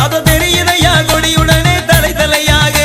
அத தெரியுதையா கொடியுடனே தலை தலையாக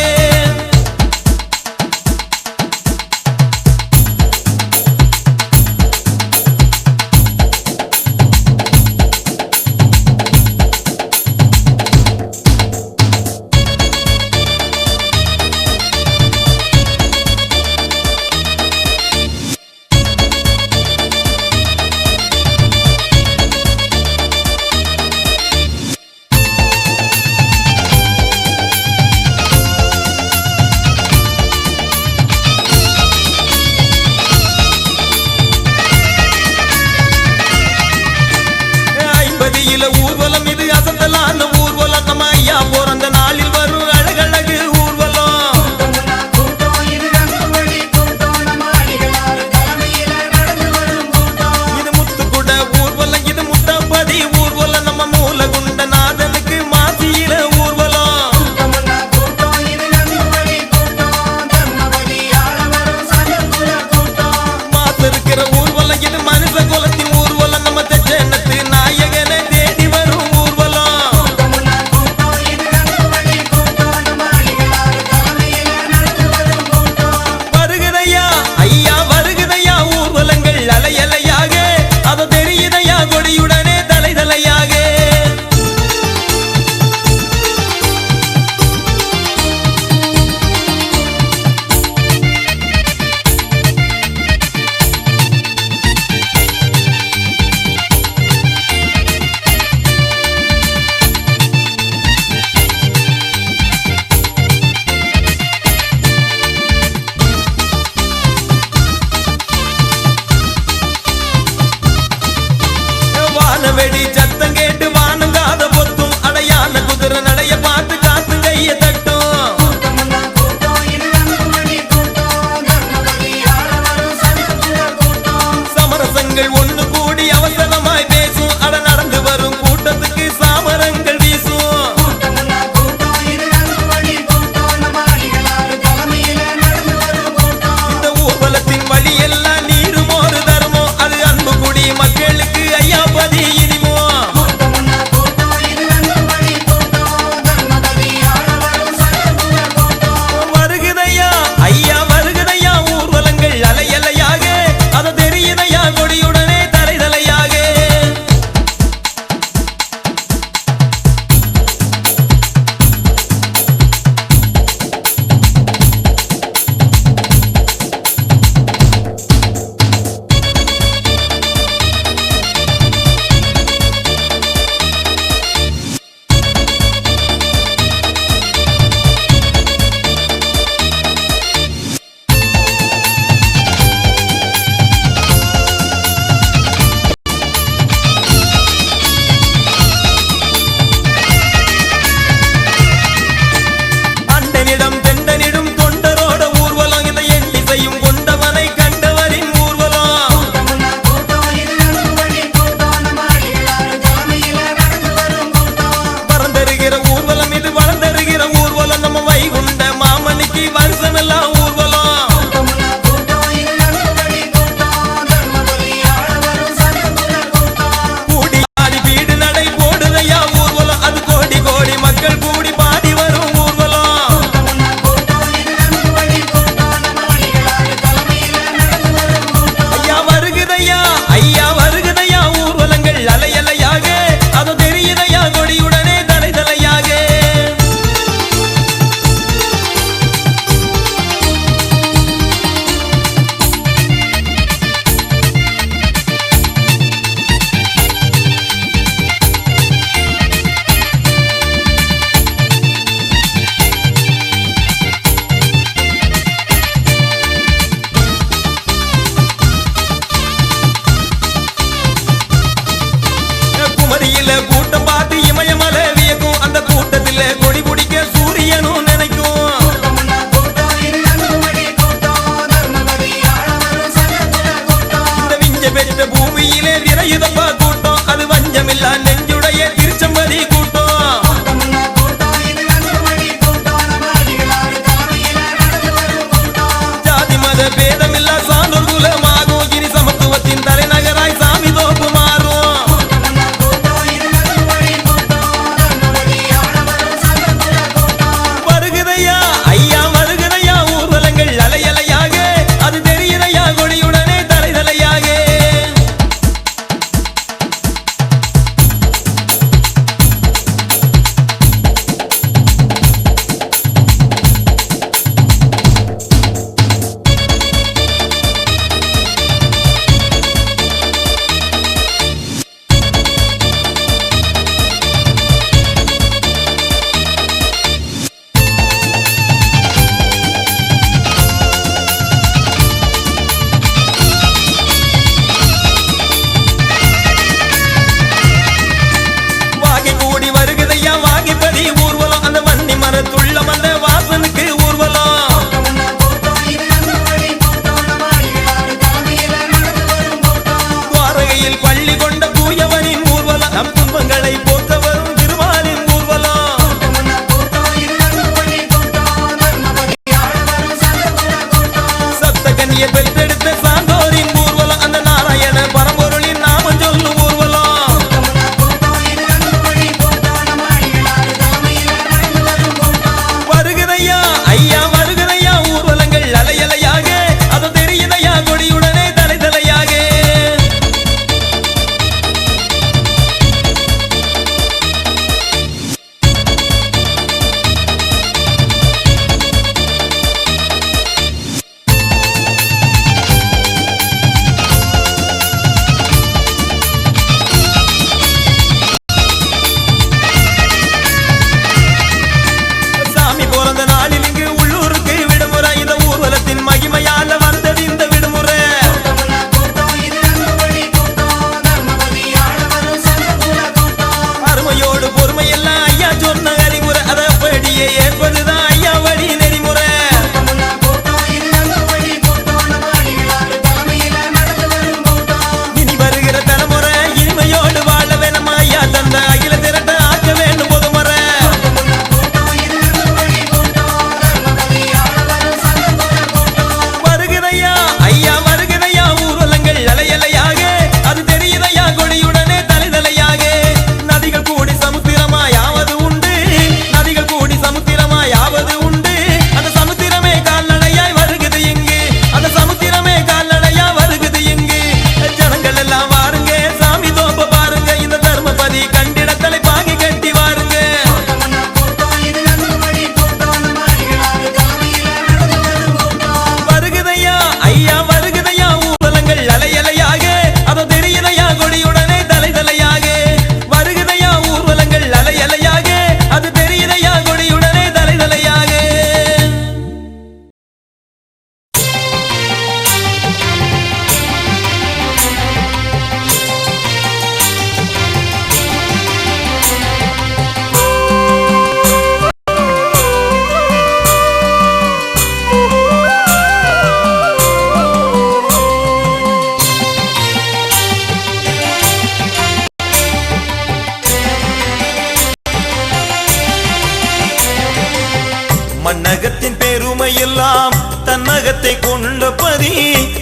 மண்ணகத்தின் பெருமை எல்லாம் தன்னகத்தை கொண்டபதி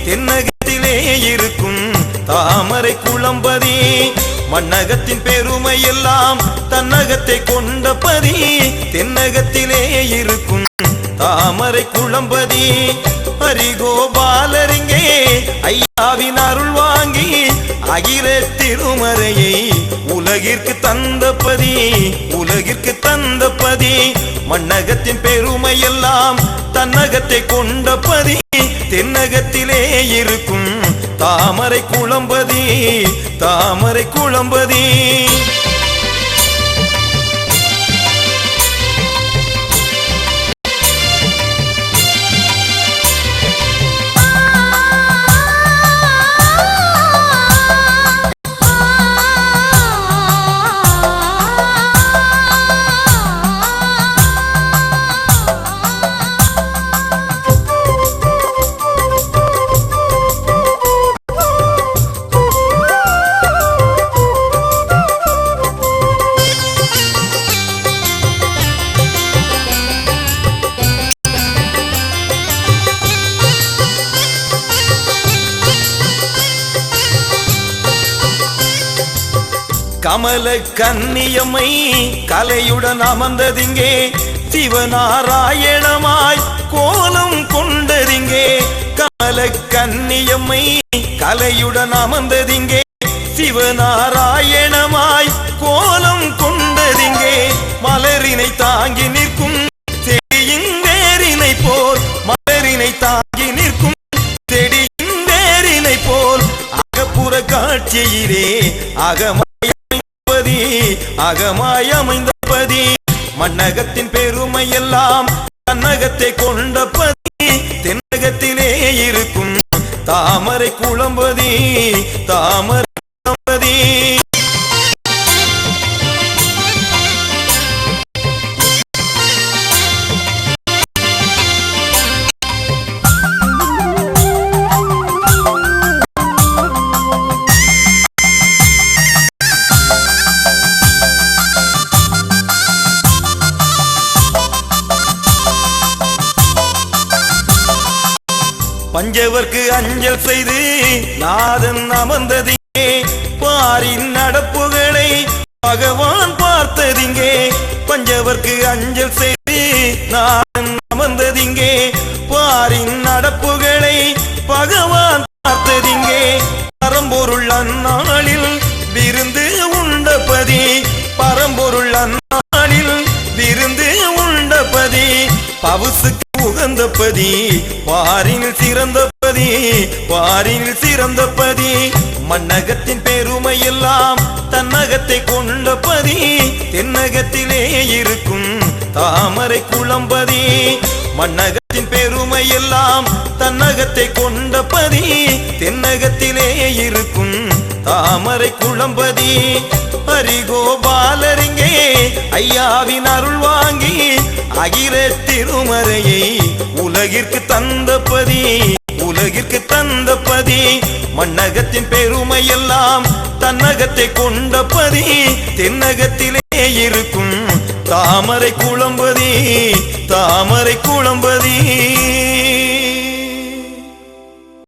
தென்னகத்திலே இருக்கும் தாமரை குளம்பதி மண்ணகத்தின் பெருமை எல்லாம் தன்னகத்தை கொண்டபதி தென்னகத்திலே இருக்கும் தாமரை குளம்பதி ஹரிகோபாலரிங்கே ஐயாவின் அருள் வாங்கி அகில திருமறையை உலகிற்கு தந்தபதி மண்ணகத்தின் பெருமை எல்லாம் தன்னகத்தை கொண்டபதி தென்னகத்திலே இருக்கும் தாமரை குளம்பதி கமல கன்னியம்மை கலையுடன் அமர்ந்ததிங்கே சிவநாராயணமாய் கோலம் கொண்டதிங்கே கமல கன்னியம்மை கலையுடன் அமர்ந்ததிங்கே சிவநாராயணமாய் கோலம் கொண்டதிங்கே மலரினை தாங்கி நிற்கும் செடியின் வேரினை போல் மலரினை தாங்கி நிற்கும் செடியின் வேரினை போல் அகப்புற காட்சியிலே அகமாய் அமைந்தபதி மண்ணகத்தின் பெருமை எல்லாம் தன்னகத்தை கொண்டபதி தென்னகத்திலே இருக்கும் தாமரை குளம்பதி பஞ்சவர்க்கு அஞ்சல் செய்து நாதன் அமர்ந்ததிங்கே பாரின் நடப்புகளை பகவான் பார்த்ததிங்கே பஞ்சவர்க்கு அஞ்சல் செய்து நாதன் அமர்ந்ததிங்கே பாரின் நடப்புகளை பகவான் பார்த்ததிங்கே பரம்பொருள் அந்நாளில் விருந்து உண்டபதி பரம்பொருள் அந்நாளில் விருந்து உண்டபதி பவுசுக்கு உகந்தபதி பாரினில் சிறந்தபதி மண்ணகத்தின் பெருமை எல்லாம் தன்னகத்தை கொண்டபதி தென்னகத்திலே இருக்கும் தாமரை குளம்பதி மண்ணகத்தின் பெருமை எல்லாம் தன்னகத்தை கொண்டபதி தென்னகத்திலே இருக்கும் தாமரை குளம்பதி ஹரிகோபாலரிங்கே ஐயாவின் அருள் வாங்கி அகில திருமறையை உலகிற்கு தந்தபதி மண்ணகத்தின் பெருமை எல்லாம் தன்னகத்தை கொண்டபதி தென்னகத்திலே இருக்கும் தாமரை குளம்பதி